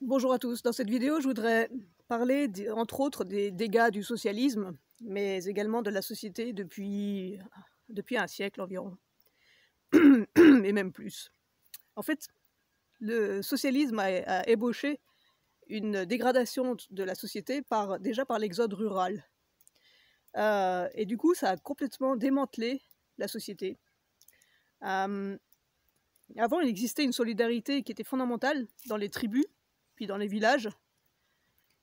Bonjour à tous. Dans cette vidéo, je voudrais parler, entre autres, des dégâts du socialisme, mais également de la société depuis un siècle environ, et même plus. En fait, le socialisme a ébauché une dégradation de la société déjà par l'exode rural. Et du coup, ça a complètement démantelé la société. Avant, il existait une solidarité qui était fondamentale dans les tribus, puis dans les villages.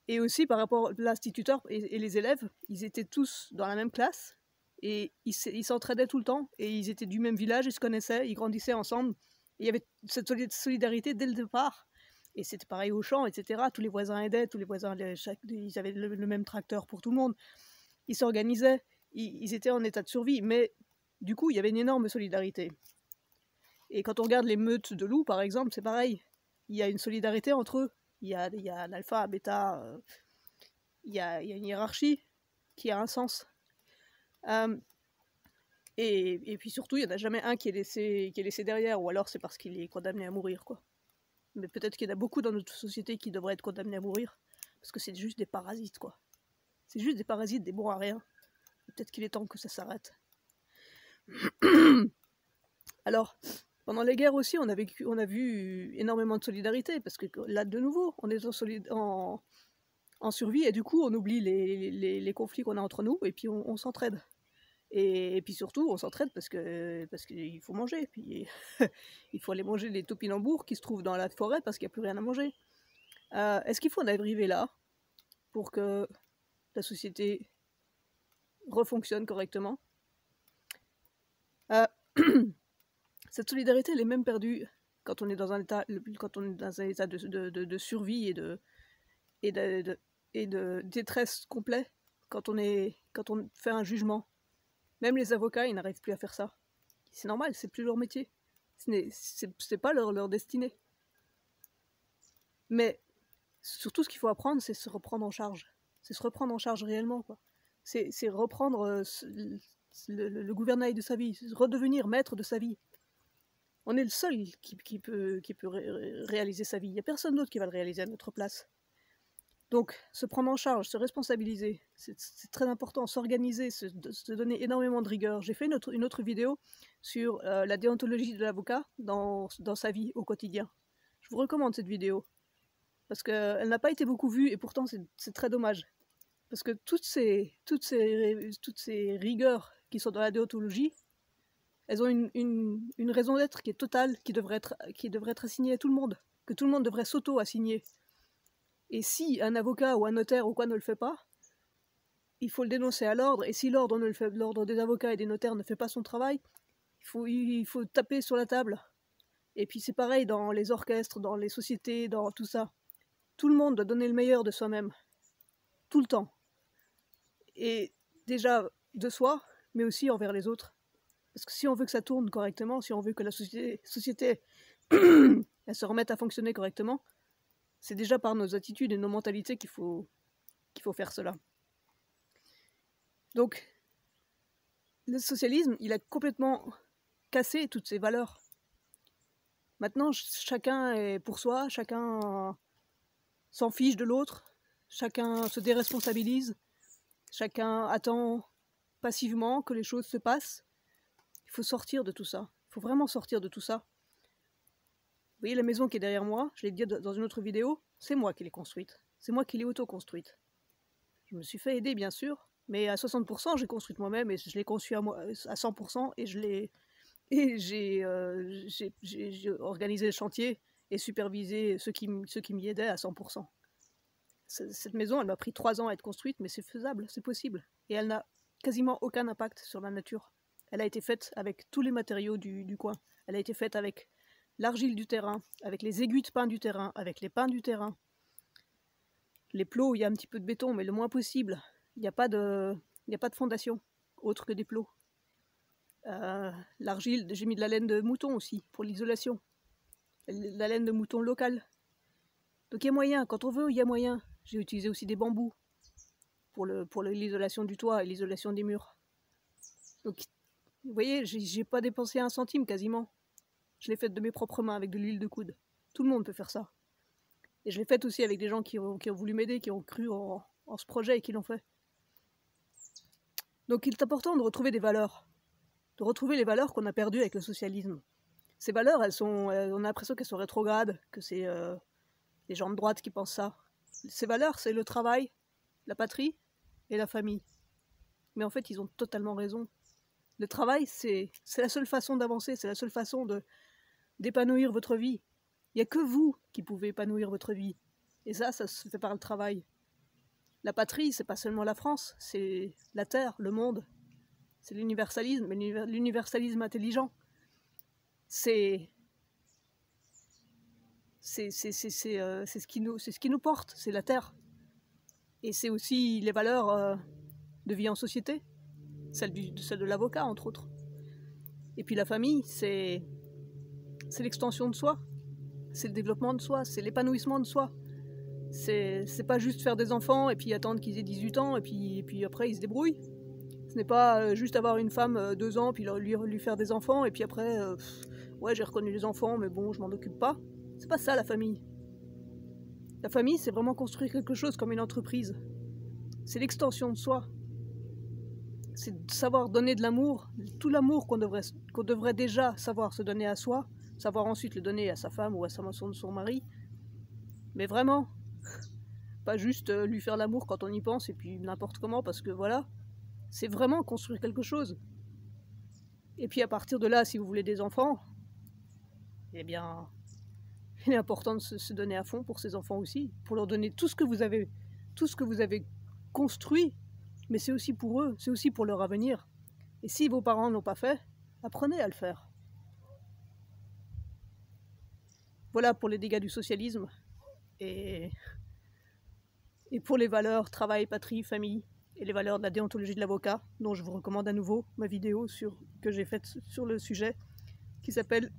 Et aussi par rapport à l'instituteur et les élèves, ils étaient tous dans la même classe et ils s'entraidaient tout le temps et ils étaient du même village, ils se connaissaient, ils grandissaient ensemble. Et il y avait cette solidarité dès le départ. Et c'était pareil au champ, etc. Tous les voisins aidaient, tous les voisins, ils avaient le même tracteur pour tout le monde. Ils s'organisaient, ils étaient en état de survie, mais du coup, il y avait une énorme solidarité. Et quand on regarde les meutes de loups, par exemple, c'est pareil. Il y a une solidarité entre eux. Il y a un alpha, un bêta, il y a une hiérarchie qui a un sens. Et puis surtout, il n'y en a jamais un qui est laissé derrière, ou alors c'est parce qu'il est condamné à mourir, quoi. Mais peut-être qu'il y en a beaucoup dans notre société qui devraient être condamnés à mourir, parce que c'est juste des parasites, quoi. C'est juste des parasites, des bons à rien. Peut-être qu'il est temps que ça s'arrête. Alors, pendant les guerres aussi, on a vu énormément de solidarité, parce que là, de nouveau, on est en survie, et du coup, on oublie les conflits qu'on a entre nous, et puis on s'entraide. Et puis surtout, on s'entraide parce qu'il faut manger. Puis il faut aller manger les topinambours qui se trouvent dans la forêt parce qu'il n'y a plus rien à manger. Est-ce qu'il faut en arriver là pour que la société refonctionne correctement? Cette solidarité, elle est même perdue quand on est dans un état, de survie et de détresse complet, quand on fait un jugement. Même les avocats, ils n'arrivent plus à faire ça. C'est normal, c'est plus leur métier. C'est pas leur destinée. Mais surtout, ce qu'il faut apprendre, c'est se reprendre en charge. C'est se reprendre en charge réellement, quoi. C'est reprendre le gouvernail de sa vie, redevenir maître de sa vie. On est le seul qui peut réaliser sa vie. Il n'y a personne d'autre qui va le réaliser à notre place. Donc, se prendre en charge, se responsabiliser, c'est très important, s'organiser, se donner énormément de rigueur. J'ai fait une autre vidéo sur la déontologie de l'avocat dans sa vie au quotidien. Je vous recommande cette vidéo, parce qu'elle n'a pas été beaucoup vue, et pourtant c'est très dommage. Parce que toutes ces rigueurs qui sont dans la déontologie, elles ont une raison d'être qui est totale, qui devrait être assignée à tout le monde, que tout le monde devrait s'auto-assigner. Et si un avocat ou un notaire ou quoi ne le fait pas, il faut le dénoncer à l'ordre. Et si l'ordre des avocats et des notaires ne fait pas son travail, il faut taper sur la table. Et puis c'est pareil dans les orchestres, dans les sociétés, dans tout ça. Tout le monde doit donner le meilleur de soi-même. Tout le temps. Et déjà de soi, mais aussi envers les autres. Parce que si on veut que ça tourne correctement, si on veut que la société elle se remette à fonctionner correctement, c'est déjà par nos attitudes et nos mentalités qu'il faut faire cela. Donc, le socialisme, il a complètement cassé toutes ces valeurs. Maintenant, chacun est pour soi, chacun s'en fiche de l'autre, chacun se déresponsabilise, chacun attend passivement que les choses se passent. Il faut sortir de tout ça. Il faut vraiment sortir de tout ça. Vous voyez la maison qui est derrière moi, je l'ai dit dans une autre vidéo, c'est moi qui l'ai construite. C'est moi qui l'ai auto-construite. Je me suis fait aider, bien sûr, mais à 60%, j'ai construite moi-même et je l'ai conçue à 100% et j'ai organisé le chantier et supervisé ceux qui m'y aidaient à 100%. Cette maison, elle m'a pris 3 ans à être construite, mais c'est faisable, c'est possible. Et elle n'a quasiment aucun impact sur la nature. Elle a été faite avec tous les matériaux du coin. Elle a été faite avec l'argile du terrain, avec les aiguilles de pin du terrain, avec les pins du terrain. Les plots, il y a un petit peu de béton, mais le moins possible. Il n'y a pas de fondation, autre que des plots. L'argile, j'ai mis de la laine de mouton aussi, pour l'isolation. La laine de mouton locale. Donc il y a moyen, quand on veut, il y a moyen. J'ai utilisé aussi des bambous pour l'isolation du toit et l'isolation des murs. Donc, vous voyez, j'ai pas dépensé un centime quasiment. Je l'ai faite de mes propres mains avec de l'huile de coude. Tout le monde peut faire ça. Et je l'ai faite aussi avec des gens qui ont voulu m'aider, qui ont cru en ce projet et qui l'ont fait. Donc il est important de retrouver des valeurs, de retrouver les valeurs qu'on a perdues avec le socialisme. Ces valeurs, on a l'impression qu'elles sont rétrogrades, que c'est les gens de droite qui pensent ça. Ces valeurs, c'est le travail, la patrie et la famille. Mais en fait, ils ont totalement raison. Le travail, c'est la seule façon d'avancer, c'est la seule façon d'épanouir votre vie. Il n'y a que vous qui pouvez épanouir votre vie. Et ça se fait par le travail. La patrie, c'est pas seulement la France, c'est la Terre, le monde. C'est l'universalisme, mais l'universalisme intelligent. C'est ce qui nous porte, c'est la Terre. Et c'est aussi les valeurs de vie en société, celle de l'avocat, entre autres. Et puis la famille, c'est l'extension de soi, c'est le développement de soi, c'est l'épanouissement de soi. C'est pas juste faire des enfants et puis attendre qu'ils aient 18 ans et puis après ils se débrouillent. Ce n'est pas juste avoir une femme 2 ans puis lui faire des enfants et puis après, ouais j'ai reconnu les enfants mais bon je m'en occupe pas. C'est pas ça la famille. La famille c'est vraiment construire quelque chose comme une entreprise. C'est l'extension de soi. C'est de savoir donner de l'amour, tout l'amour qu'on devrait déjà savoir se donner à soi, savoir ensuite le donner à sa femme ou à son mari. Mais vraiment, pas juste lui faire l'amour quand on y pense et puis n'importe comment parce que voilà, c'est vraiment construire quelque chose. Et puis à partir de là, si vous voulez des enfants, eh bien, il est important de se donner à fond pour ces enfants aussi, pour leur donner tout ce que vous avez construit, mais c'est aussi pour eux, c'est aussi pour leur avenir. Et si vos parents ne l'ont pas fait, apprenez à le faire. Voilà pour les dégâts du socialisme et pour les valeurs travail, patrie, famille et les valeurs de la déontologie de l'avocat, dont je vous recommande à nouveau ma vidéo que j'ai faite sur le sujet, qui s'appelle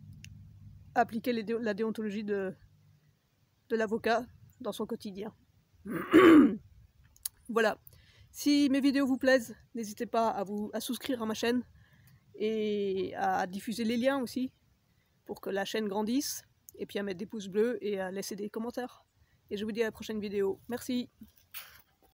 « Appliquer la déontologie de l'avocat dans son quotidien ». Voilà. Si mes vidéos vous plaisent, n'hésitez pas à souscrire à ma chaîne et à diffuser les liens aussi pour que la chaîne grandisse, et puis à mettre des pouces bleus et à laisser des commentaires. Et je vous dis à la prochaine vidéo. Merci.